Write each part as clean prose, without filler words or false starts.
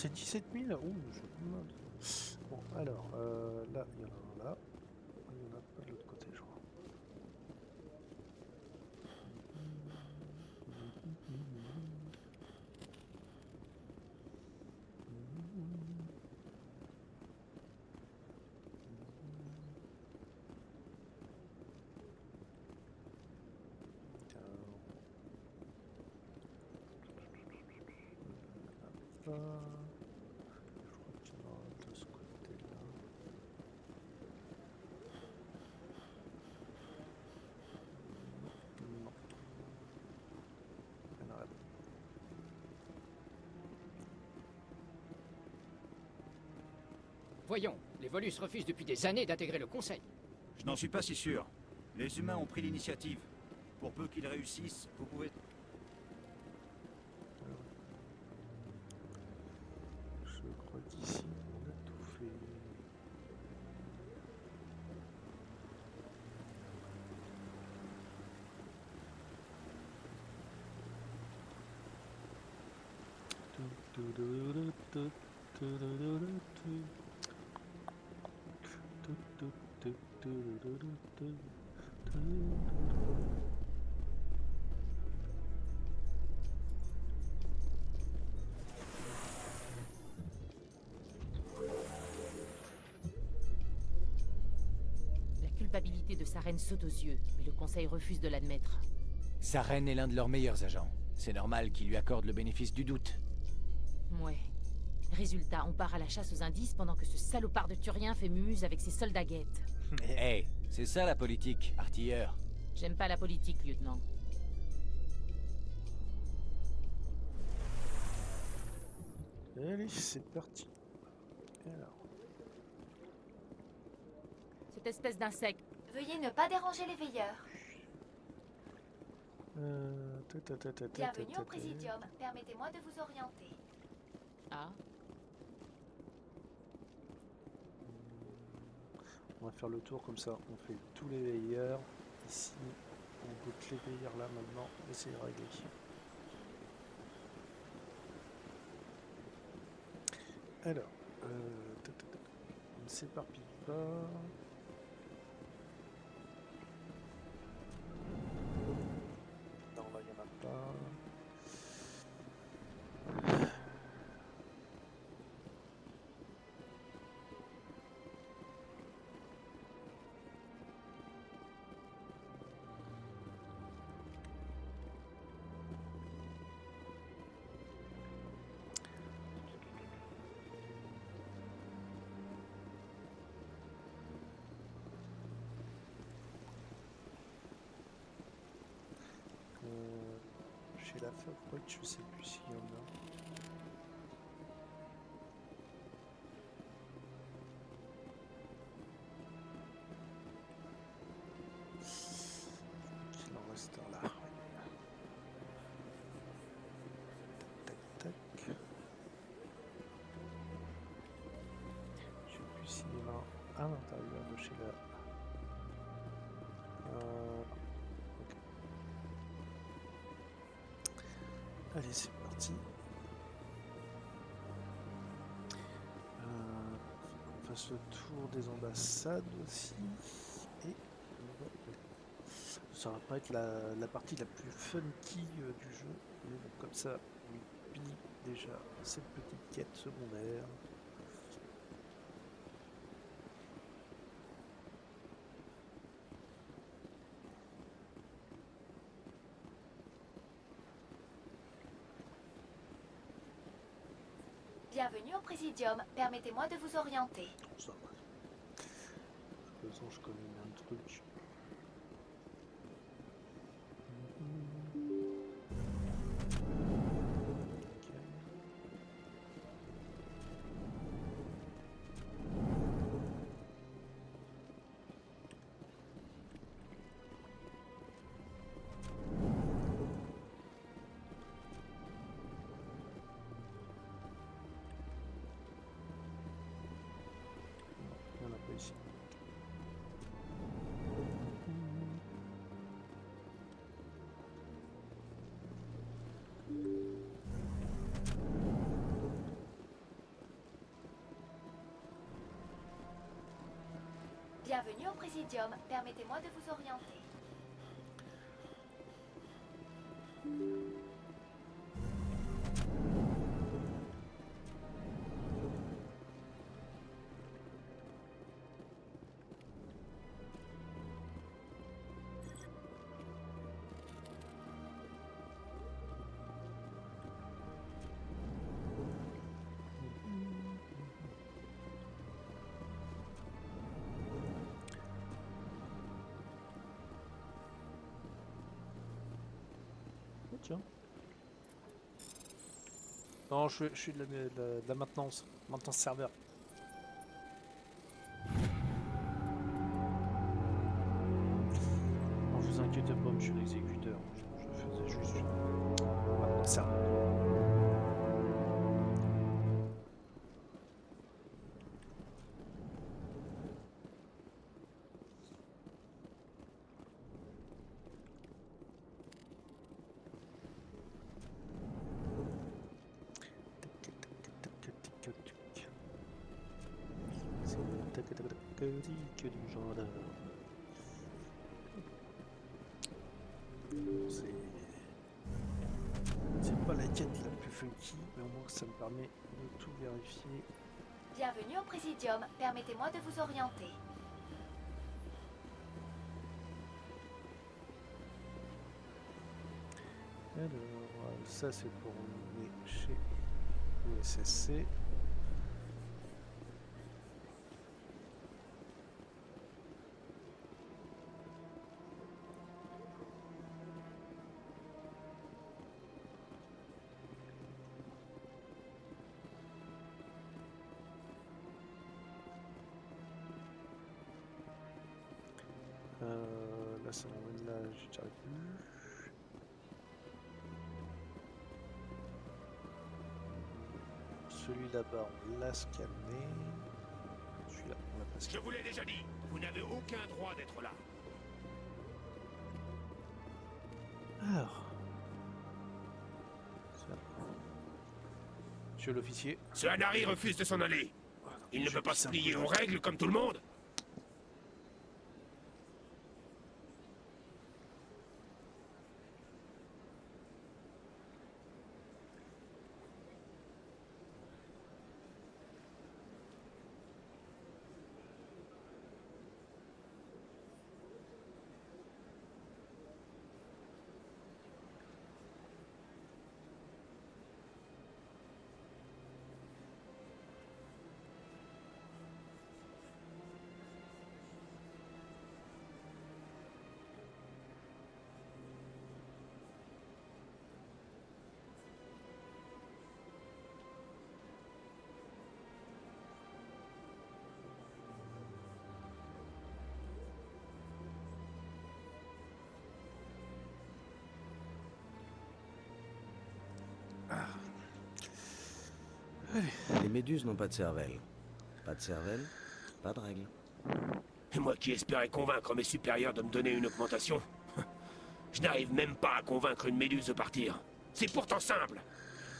c'est 17 000. Ouh, je demande. Bon, alors, là, il y en a un là. Il y en a pas de l'autre côté, je crois. Là. Je crois qu'il y en a de ce côté-là. Non. Il y en a là. Voyons, les Volus refusent depuis des années d'intégrer le Conseil. Je n'en suis pas si sûr. Les humains ont pris l'initiative. Pour peu qu'ils réussissent, vous pouvez... Je crois qu'ici, on a tout fait. La culpabilité de sa reine saute aux yeux, mais le Conseil refuse de l'admettre. Sa reine est l'un de leurs meilleurs agents. C'est normal qu'ils lui accordent le bénéfice du doute. Ouais. Résultat, on part à la chasse aux indices pendant que ce salopard de Turien fait mumuse avec ses soldats guettes. Hey, c'est ça la politique, artilleur. J'aime pas la politique, lieutenant. Allez, c'est parti. Alors. Cette espèce d'insecte. Veuillez ne pas déranger les veilleurs. Bienvenue au Présidium. Permettez-moi de vous orienter. Ah. On va faire le tour comme ça. On fait tous les veilleurs. Ici, on goûte les veilleurs là maintenant. Et c'est réglé. Alors, on ne s'éparpille pas. Non, là, il n'y en a pas. Chez la fabrique, je sais plus s'il y en a. Qu'il en reste un là. Tac, tac, tac. Je sais plus s'il y en a à l'intérieur de chez la... ok. Allez, c'est parti. On fasse le tour des ambassades aussi. Et ça va pas être la partie la plus funky du jeu. Mais bon, comme ça, on pille déjà cette petite quête secondaire. Bienvenue au Présidium. Permettez-moi de vous orienter. Ça va. De toute façon, je connais un truc. Il n'y en a pas ici. Bienvenue au Présidium. Permettez-moi de vous orienter. Oh, tiens. Non, je suis de la maintenance. Maintenance serveur. Non, vous inquiétez pas, monsieur l'exécuteur. Je faisais juste maintenance serveur. Que du gendarme. C'est pas la quête la plus funky, mais au moins ça me permet de tout vérifier. Bienvenue au Présidium. Permettez-moi de vous orienter. Alors, ça c'est pour emmener chez l'OSSC. Là, ça m'emmène là, j'y arrive plus. Celui là-bas, on l'a scanné. Celui-là, on l'a pas Je scanné. vous l'ai déjà dit, vous n'avez aucun droit d'être là. Alors. Ça. Monsieur l'officier. Ce Hanari refuse de s'en aller. Il ne peut pas se plier aux règles comme tout le monde. Les méduses n'ont pas de cervelle. Pas de cervelle, pas de règles. Et moi qui espérais convaincre mes supérieurs de me donner une augmentation. Je n'arrive même pas à convaincre une méduse de partir. C'est pourtant simple.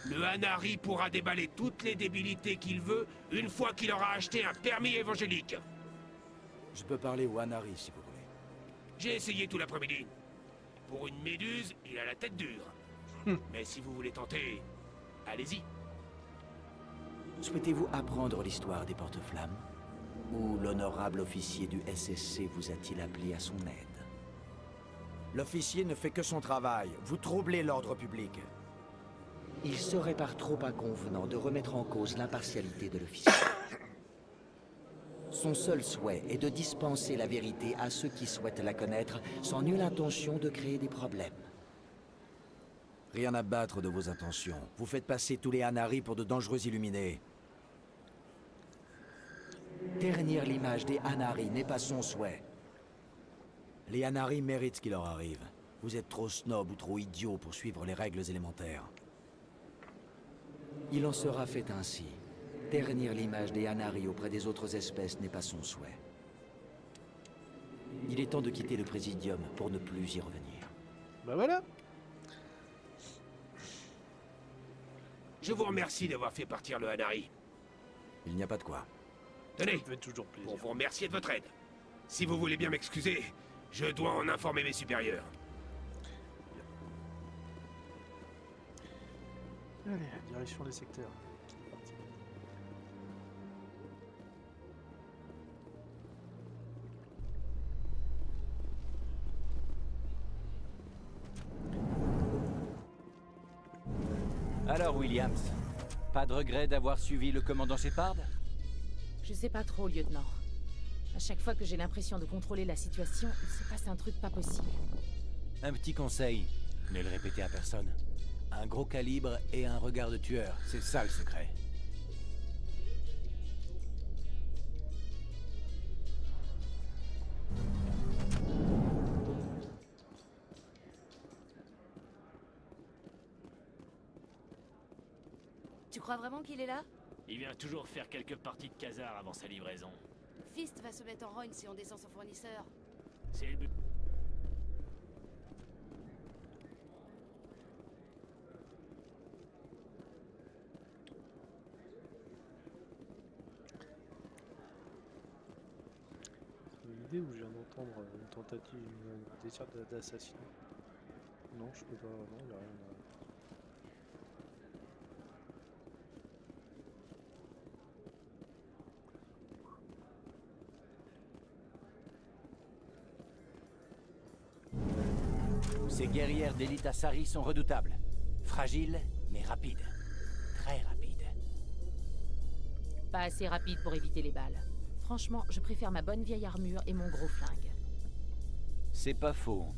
Le Hanari pourra déballer toutes les débilités qu'il veut une fois qu'il aura acheté un permis évangélique. Je peux parler au Hanari si vous voulez. J'ai essayé tout l'après-midi. Pour une méduse, il a la tête dure. Mais si vous voulez tenter, allez-y. Souhaitez-vous apprendre l'histoire des porte-flammes? Ou l'honorable officier du SSC vous a-t-il appelé à son aide? L'officier ne fait que son travail. Vous troublez l'ordre public. Il serait par trop inconvenant de remettre en cause l'impartialité de l'officier. Son seul souhait est de dispenser la vérité à ceux qui souhaitent la connaître, sans nulle intention de créer des problèmes. Rien à battre de vos intentions. Vous faites passer tous les Hanari pour de dangereux illuminés. Ternir l'image des Hanari n'est pas son souhait. Les Hanari méritent ce qui leur arrive. Vous êtes trop snob ou trop idiot pour suivre les règles élémentaires. Il en sera fait ainsi. Ternir l'image des Hanari auprès des autres espèces n'est pas son souhait. Il est temps de quitter le Présidium pour ne plus y revenir. Bah voilà. Je vous remercie d'avoir fait partir le Hanari. Il n'y a pas de quoi. Tenez, Ça me fait toujours plaisir. pour vous remercier de votre aide. Si vous voulez bien m'excuser, je dois en informer mes supérieurs. Allez, direction des secteurs. C'est parti. Alors, Williams, pas de regret d'avoir suivi le commandant Shepard? Je sais pas trop, lieutenant. À chaque fois que j'ai l'impression de contrôler la situation, il se passe un truc pas possible. Un petit conseil, ne le répétez à personne. Un gros calibre et un regard de tueur, c'est ça le secret. Tu crois vraiment qu'il est là? Il vient toujours faire quelques parties de casar avant sa livraison. Fist va se mettre en rogne si on descend son fournisseur. C'est le but. C'est une idée où je viens d'entendre une tentative, une désir d'assassinat. Non, je peux pas. Non, il n'y a rien. Ces guerrières d'élite Asari sont redoutables. Fragiles, mais rapides. Très rapides. Pas assez rapide pour éviter les balles. Franchement, je préfère ma bonne vieille armure et mon gros flingue. C'est pas faux.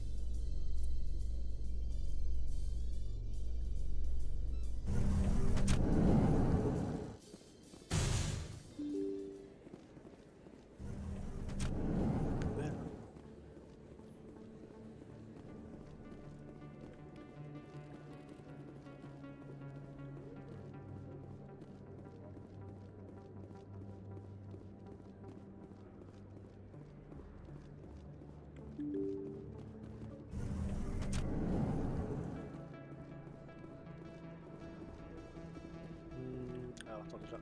Alors attends déjà.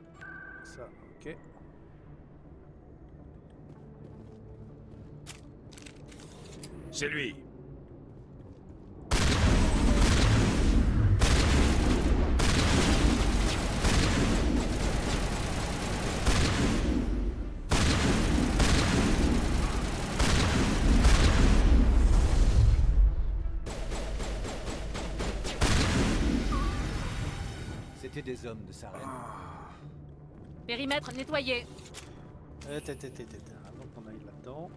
Ça, ok. C'est lui. C'était des hommes de Saren. Périmètre nettoyé. Avant qu'on aille là-dedans.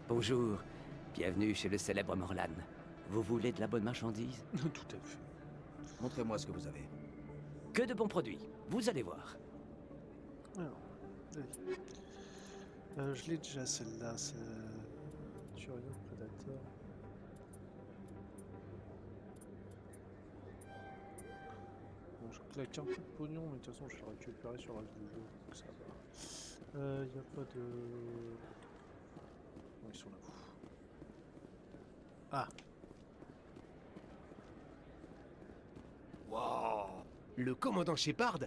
Bonjour, bienvenue chez le célèbre Morlan. Vous voulez de la bonne marchandise? Tout à fait. Montrez-moi ce que vous avez. Que de bons produits, vous allez voir. Alors, allez. Je l'ai déjà celle-là, c'est Turion Predator. Bon, je claque un peu de pognon, mais de toute façon je l'ai récupéré sur le reste du jeu, donc ça va. Y a pas de... Non, ils sont là. Ah. Wow. Le commandant Shepard,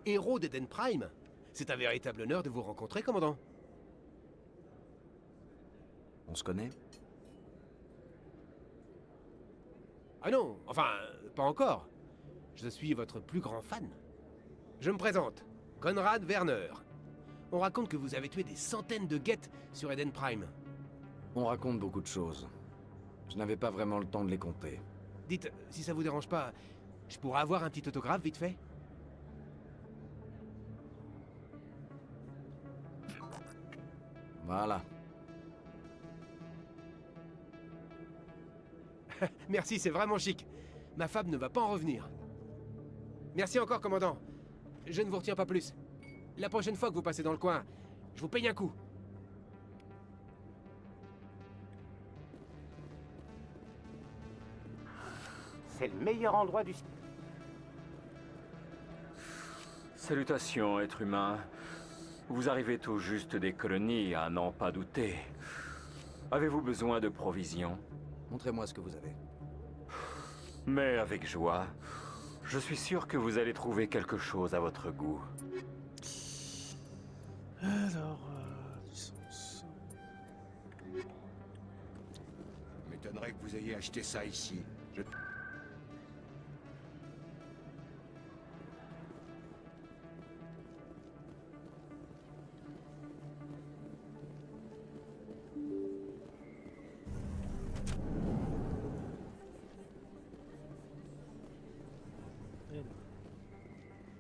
héros d'Eden Prime. C'est un véritable honneur de vous rencontrer, commandant. On se connaît? Ah non, enfin, pas encore. Je suis votre plus grand fan. Je me présente, Conrad Werner. On raconte que vous avez tué des centaines de guettes sur Eden Prime. On raconte beaucoup de choses. Je n'avais pas vraiment le temps de les compter. Dites, si ça vous dérange pas, je pourrais avoir un petit autographe vite fait? Voilà. Merci, c'est vraiment chic. Ma femme ne va pas en revenir. Merci encore, commandant. Je ne vous retiens pas plus. La prochaine fois que vous passez dans le coin, je vous paye un coup. C'est le meilleur endroit du... Salutations, êtres humains. Vous arrivez tout juste des colonies, à n'en pas douter. Avez-vous besoin de provisions? Montrez-moi ce que vous avez. Mais avec joie. Je suis sûr que vous allez trouver quelque chose à votre goût. Alors, licence. M'étonnerait que vous ayez acheté ça ici.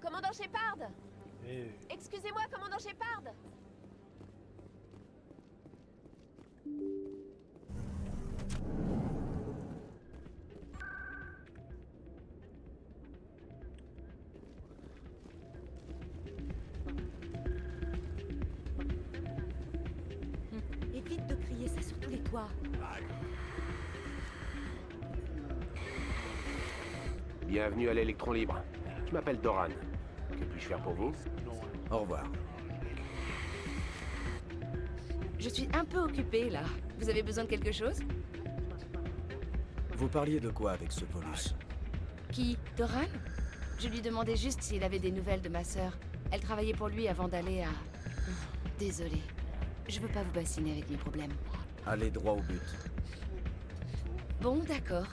Commandant Shepard! Eh, Excusez-moi, commandant Shepard! Évite de crier ça sur tous les toits. Bienvenue à l'Électron Libre. Je m'appelle Doran. Que puis-je faire pour vous? Au revoir. Je suis un peu occupée, là. Vous avez besoin de quelque chose? Vous parliez de quoi avec ce Volus? Qui? Doran? Je lui demandais juste s'il avait des nouvelles de ma sœur. Elle travaillait pour lui avant d'aller à... Désolée. Je veux pas vous bassiner avec mes problèmes. Allez droit au but. Bon, d'accord.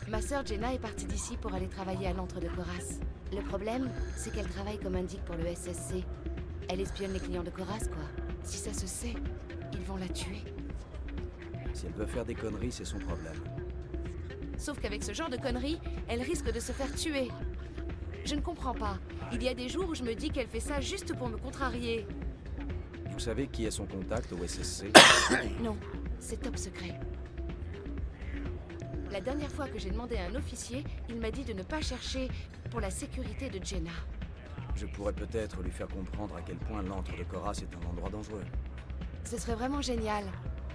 Ma sœur Jenna est partie d'ici pour aller travailler à l'antre de Koras. Le problème, c'est qu'elle travaille comme indique pour le SSC. Elle espionne les clients de Koras, quoi. Si ça se sait, ils vont la tuer. Si elle veut faire des conneries, c'est son problème. Sauf qu'avec ce genre de conneries, elle risque de se faire tuer. Je ne comprends pas. Il y a des jours où je me dis qu'elle fait ça juste pour me contrarier. Vous savez qui est son contact au SSC? Non, c'est top secret. La dernière fois que j'ai demandé à un officier, il m'a dit de ne pas chercher pour la sécurité de Jenna. Je pourrais peut-être lui faire comprendre à quel point l'antre de Koras est un endroit dangereux. Ce serait vraiment génial.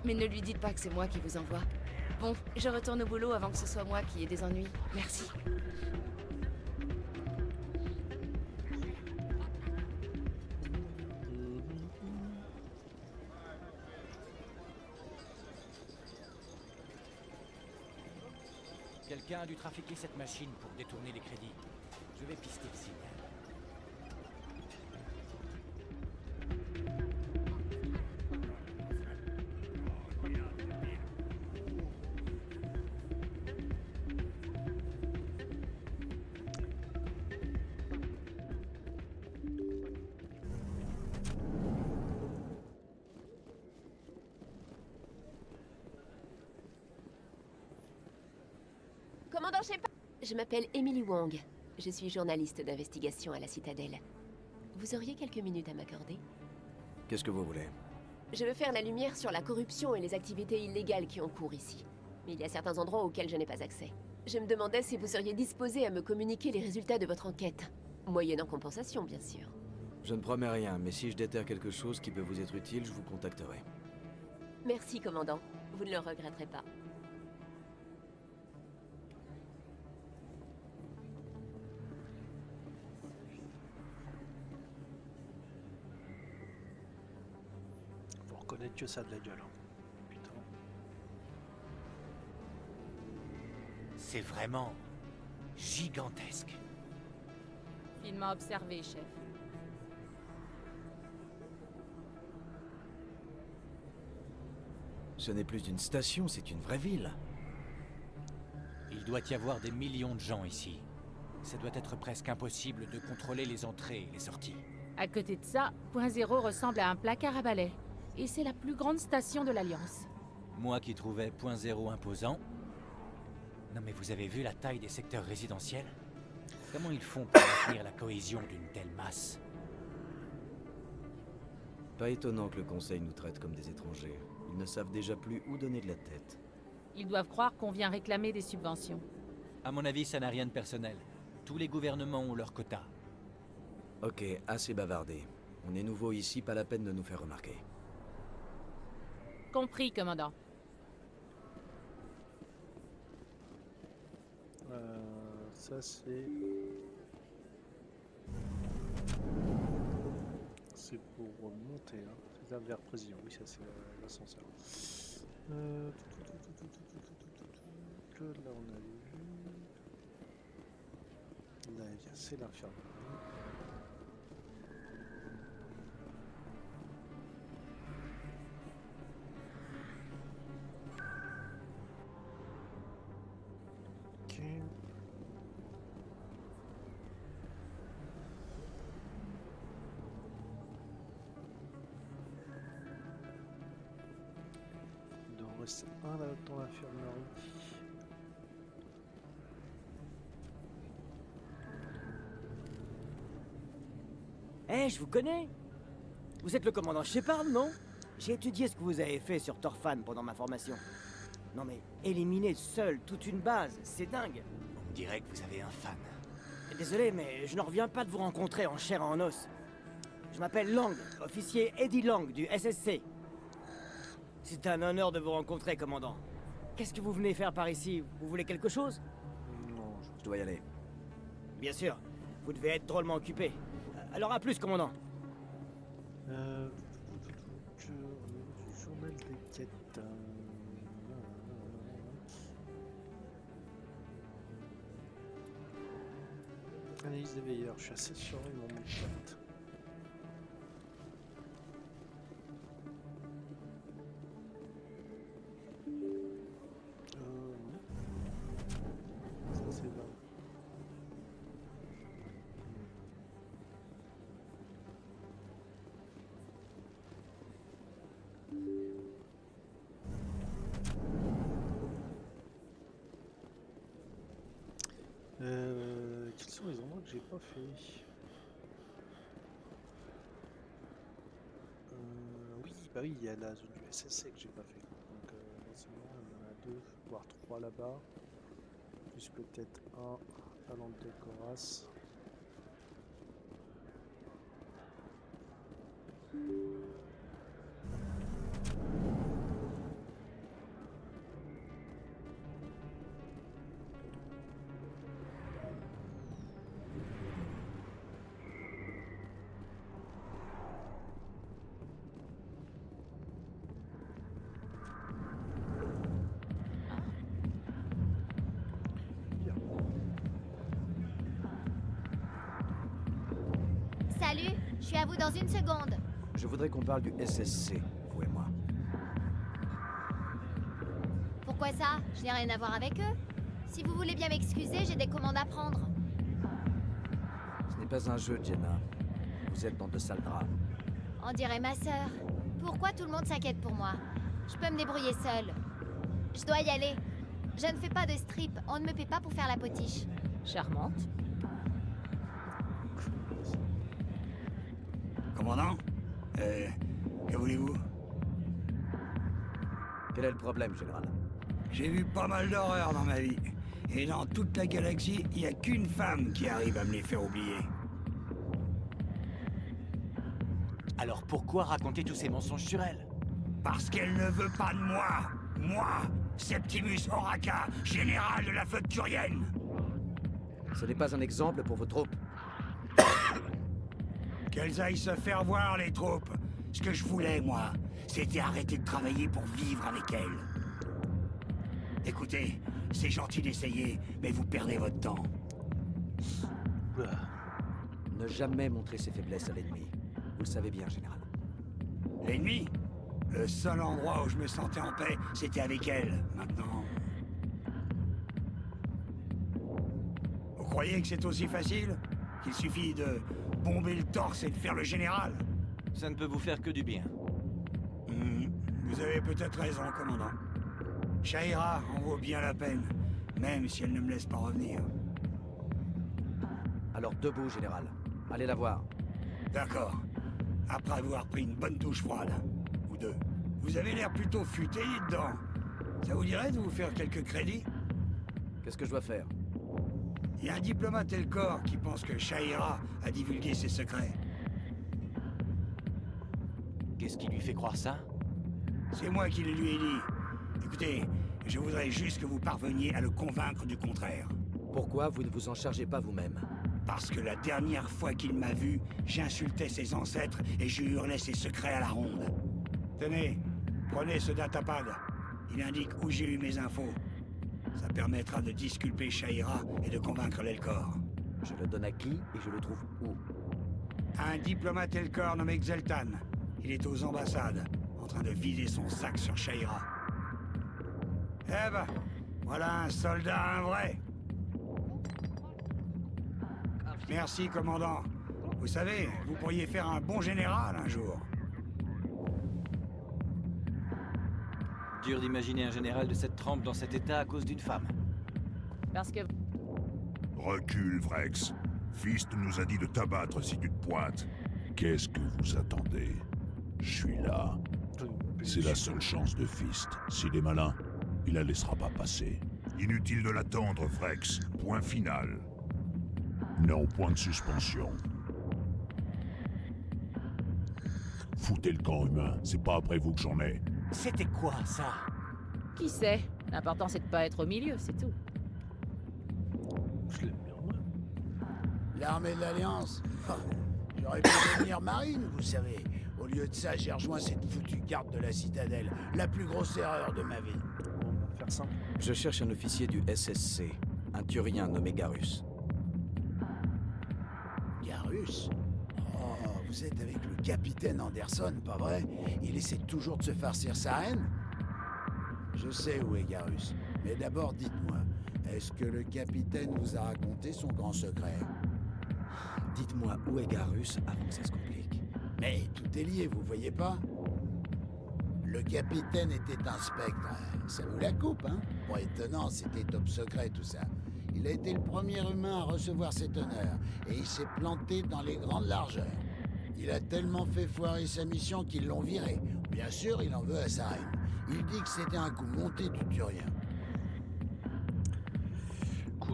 Mais ne lui dites pas que c'est moi qui vous envoie. Bon, je retourne au boulot avant que ce soit moi qui ai des ennuis. Merci. Quelqu'un a dû trafiquer cette machine pour détourner les crédits. Je vais pister le signal. Commandant Shepard, je m'appelle Emily Wang. Je suis journaliste d'investigation à la Citadelle. Vous auriez quelques minutes à m'accorder? Qu'est-ce que vous voulez? Je veux faire la lumière sur la corruption et les activités illégales qui ont cours ici. Mais il y a certains endroits auxquels je n'ai pas accès. Je me demandais si vous seriez disposé à me communiquer les résultats de votre enquête. Moyennant compensation, bien sûr. Je ne promets rien, mais si je déterre quelque chose qui peut vous être utile, je vous contacterai. Merci, commandant. Vous ne le regretterez pas. Faut reconnaître que ça a de la gueule. Hein. Putain. C'est vraiment gigantesque. Film à observer, chef. Ce n'est plus une station, c'est une vraie ville. Il doit y avoir des millions de gens ici. Ça doit être presque impossible de contrôler les entrées et les sorties. À côté de ça, Point Zéro ressemble à un placard à balai. Et c'est la plus grande station de l'Alliance. Moi qui trouvais Point Zéro imposant. Non mais vous avez vu la taille des secteurs résidentiels? Comment ils font pour maintenir la cohésion d'une telle masse? Pas étonnant que le Conseil nous traite comme des étrangers. Ils ne savent déjà plus où donner de la tête. Ils doivent croire qu'on vient réclamer des subventions. À mon avis, ça n'a rien de personnel. Tous les gouvernements ont leur quota. Ok, assez bavardé. On est nouveau ici, pas la peine de nous faire remarquer. Compris, commandant. Ça c'est... C'est pour monter, hein. C'est un vers président, oui ça c'est l'ascenseur. Là, on a vu. Là, c'est l'infirmerie. Ok. Il en reste un là dans l'infirmerie. Eh, je vous connais. Vous êtes le commandant Shepard, non? J'ai étudié ce que vous avez fait sur Torfan pendant ma formation. Non mais, éliminer seul toute une base, c'est dingue. On dirait que vous avez un fan. Désolé, mais je ne reviens pas de vous rencontrer en chair et en os. Je m'appelle Lang, officier Eddie Lang du SSC. C'est un honneur de vous rencontrer, commandant. Qu'est-ce que vous venez faire par ici? Vous voulez quelque chose? Non, je dois y aller. Bien sûr, vous devez être drôlement occupé. Alors à plus, commandant. Journal des quêtes. Analyse des veilleurs, je suis assez sûr ils m'ont mis de carte. Non. Ça c'est là. Quels sont les endroits que j'ai pas fait? Oui, bah oui, il y a la zone du SSC que j'ai pas fait. Donc c'est bon, il y en a 2, voire 3 là-bas. Plus peut-être un à l'entrée de Coras. Salut, je suis à vous dans une seconde. Je voudrais qu'on parle du SSC, vous et moi. Pourquoi ça? Je n'ai rien à voir avec eux. Si vous voulez bien m'excuser, j'ai des commandes à prendre. Ce n'est pas un jeu, Jenna. Vous êtes dans de sales draps. On dirait ma sœur. Pourquoi tout le monde s'inquiète pour moi? Je peux me débrouiller seule. Je dois y aller. Je ne fais pas de strip, on ne me paie pas pour faire la potiche. Charmante. Commandant, que voulez-vous? Quel est le problème, général? J'ai vu pas mal d'horreurs dans ma vie. Et dans toute la galaxie, il n'y a qu'une femme qui arrive à me les faire oublier. Alors pourquoi raconter tous ces mensonges sur elle? Parce qu'elle ne veut pas de moi. Moi, Septimus Oraka, général de la flotte turienne. Ce n'est pas un exemple pour vos troupes. Qu'elles aillent se faire voir, les troupes. Ce que je voulais, moi, c'était arrêter de travailler pour vivre avec elles. Écoutez, c'est gentil d'essayer, mais vous perdez votre temps. Ne jamais montrer ses faiblesses à l'ennemi. Vous le savez bien, général. L'ennemi? Le seul endroit où je me sentais en paix, c'était avec elle. Maintenant... Vous croyez que c'est aussi facile? Qu'il suffit de bomber le torse et de faire le général? Ça ne peut vous faire que du bien. Vous avez peut-être raison, commandant. Shahira en vaut bien la peine, même si elle ne me laisse pas revenir. Alors debout, général. Allez la voir. D'accord. Après avoir pris une bonne douche froide. Ou deux. Vous avez l'air plutôt futé dedans. Ça vous dirait de vous faire quelques crédits? Qu'est-ce que je dois faire? Il y a un diplomate Elcor qui pense que Shahira a divulgué ses secrets. Qu'est-ce qui lui fait croire ça? C'est moi qui le lui ai dit. Écoutez, je voudrais juste que vous parveniez à le convaincre du contraire. Pourquoi vous ne vous en chargez pas vous-même? Parce que la dernière fois qu'il m'a vu, j'insultais ses ancêtres et je hurlais ses secrets à la ronde. Tenez, prenez ce datapad. Il indique où j'ai eu mes infos. Ça permettra de disculper Shaira et de convaincre l'Elcor. Je le donne à qui et je le trouve où? Un diplomate Elcor nommé Xeltan. Il est aux ambassades, en train de vider son sac sur Shaira. Eh ben, voilà un soldat, un vrai. Merci, commandant. Vous savez, vous pourriez faire un bon général un jour. Dur d'imaginer un général de cette trempe dans cet état à cause d'une femme. Parce que... Recule, Vrex. Fist nous a dit de t'abattre si tu te pointes. Qu'est-ce que vous attendez? Je suis là. C'est la seule chance de Fist. S'il est malin, il la laissera pas passer. Inutile de l'attendre, Vrex. Point final. Non, point de suspension. Foutez le camp humain, c'est pas après vous que j'en ai. C'était quoi, ça? Qui sait? L'important, c'est de pas être au milieu, c'est tout. Je l'aime bien, moi. L'armée de l'Alliance. J'aurais pu devenir marine, vous savez. Au lieu de ça, j'ai rejoint cette foutue garde de la citadelle. La plus grosse erreur de ma vie. On va faire simple. Je cherche un officier du SSC, un Turien nommé Garus. Garus? Oh, vous êtes avec le capitaine Anderson, pas vrai? Il essaie toujours de se farcir sa haine? Je sais où est Garus, mais d'abord dites-moi, est-ce que le capitaine vous a raconté son grand secret? Dites-moi où est Garus avant que ça se complique. Mais tout est lié, vous voyez pas? Le capitaine était un spectre, ça vous la coupe, hein? Bon, étonnant, c'était top secret tout ça. Il a été le premier humain à recevoir cet honneur, et il s'est planté dans les grandes largeurs. Il a tellement fait foirer sa mission qu'ils l'ont viré. Bien sûr, il en veut à sa reine. Il dit que c'était un coup monté du Turien.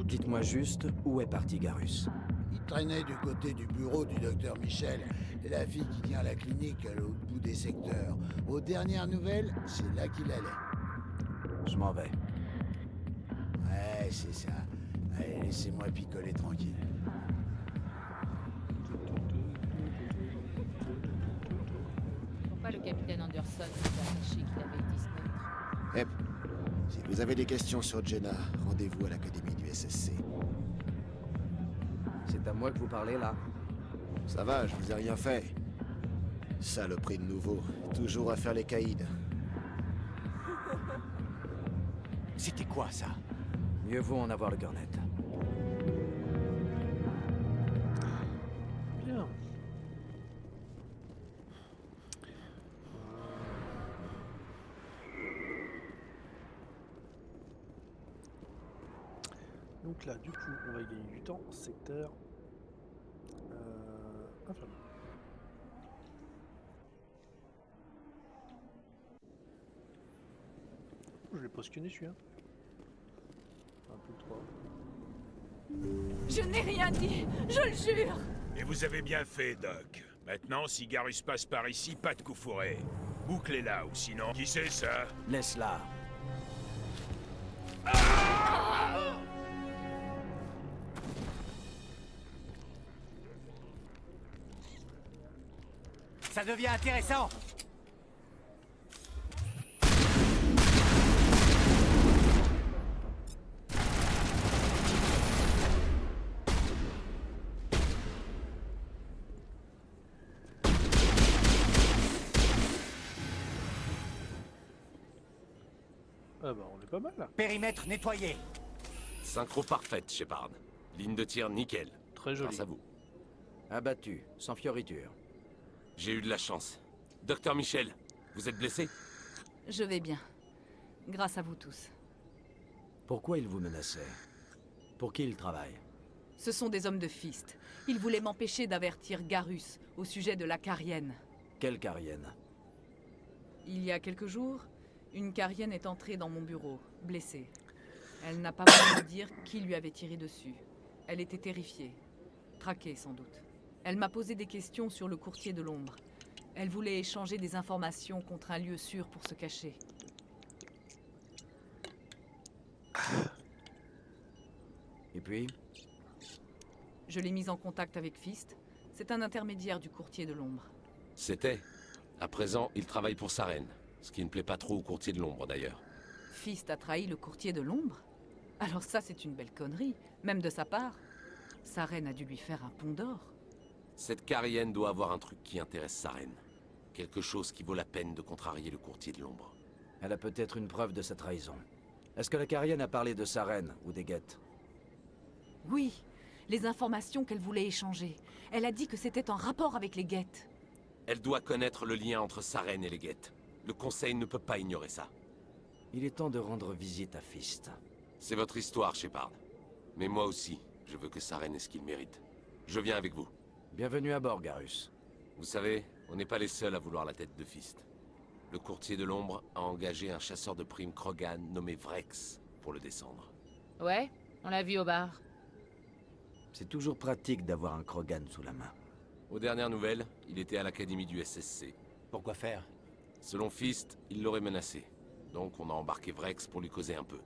Dites-moi juste où est parti Garus. Il traînait du côté du bureau du docteur Michel, la fille qui tient la clinique à l'autre bout des secteurs. Aux dernières nouvelles, c'est là qu'il allait. Je m'en vais. Ouais, c'est ça. Allez, laissez-moi picoler tranquille. Pourquoi le capitaine Anderson nous a caché qu'il avait été spectre? Hep, si vous avez des questions sur Jenna, rendez-vous à l'académie du SSC. C'est à moi que vous parlez, là? Ça va, je vous ai rien fait. Saloperie de nouveau. Toujours à faire les caïds. C'était quoi, ça? Mieux vaut en avoir le cornet. Bien. Donc là, du coup, on va gagner du temps. Secteur infernal. Je l'ai pas scanné celui-là. Un peu trop. Je n'ai rien dit, je le jure. Et vous avez bien fait, Doc. Maintenant, si Garus passe par ici, pas de coup fourré. Bouclez-la, ou sinon... Qui c'est ça? Laisse-la. Ça devient intéressant. Ah bah on est pas mal là. Périmètre nettoyé. Synchro parfaite, Shepard. Ligne de tir nickel. Très joli. Grâce à vous. Abattu, sans fioriture. J'ai eu de la chance. Docteur Michel, vous êtes blessé? Je vais bien. Grâce à vous tous. Pourquoi il vous menaçait? Pour qui il travaille? Ce sont des hommes de Fist. Ils voulaient m'empêcher d'avertir Garus au sujet de la Carienne. Quelle Carienne? Il y a quelques jours, une Carienne est entrée dans mon bureau, blessée. Elle n'a pas voulu me dire qui lui avait tiré dessus. Elle était terrifiée. Traquée, sans doute. Elle m'a posé des questions sur le courtier de l'ombre. Elle voulait échanger des informations contre un lieu sûr pour se cacher. Et puis? Je l'ai mise en contact avec Fist. C'est un intermédiaire du courtier de l'ombre. C'était. À présent, il travaille pour sa reine. Ce qui ne plaît pas trop au courtier de l'ombre, d'ailleurs. Fist a trahi le courtier de l'ombre? Alors ça, c'est une belle connerie, même de sa part. Sa reine a dû lui faire un pont d'or. Cette Carienne doit avoir un truc qui intéresse sa reine. Quelque chose qui vaut la peine de contrarier le courtier de l'ombre. Elle a peut-être une preuve de sa trahison. Est-ce que la Carienne a parlé de sa reine ou des guettes? Oui, les informations qu'elle voulait échanger. Elle a dit que c'était en rapport avec les guettes. Elle doit connaître le lien entre sa reine et les guettes. Le conseil ne peut pas ignorer ça. Il est temps de rendre visite à Fist. C'est votre histoire, Shepard. Mais moi aussi, je veux que sa reine ait ce qu'il mérite. Je viens avec vous. Bienvenue à bord, Garrus. Vous savez, on n'est pas les seuls à vouloir la tête de Fist. Le courtier de l'ombre a engagé un chasseur de primes Krogan nommé Vrex pour le descendre. Ouais, on l'a vu au bar. C'est toujours pratique d'avoir un Krogan sous la main. Aux dernières nouvelles, il était à l'académie du SSC. Pourquoi faire? Selon Fist, il l'aurait menacé. Donc on a embarqué Vrex pour lui causer un peu.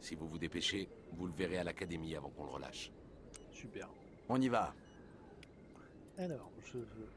Si vous vous dépêchez, vous le verrez à l'académie avant qu'on le relâche. Super. On y va. Alors, je veux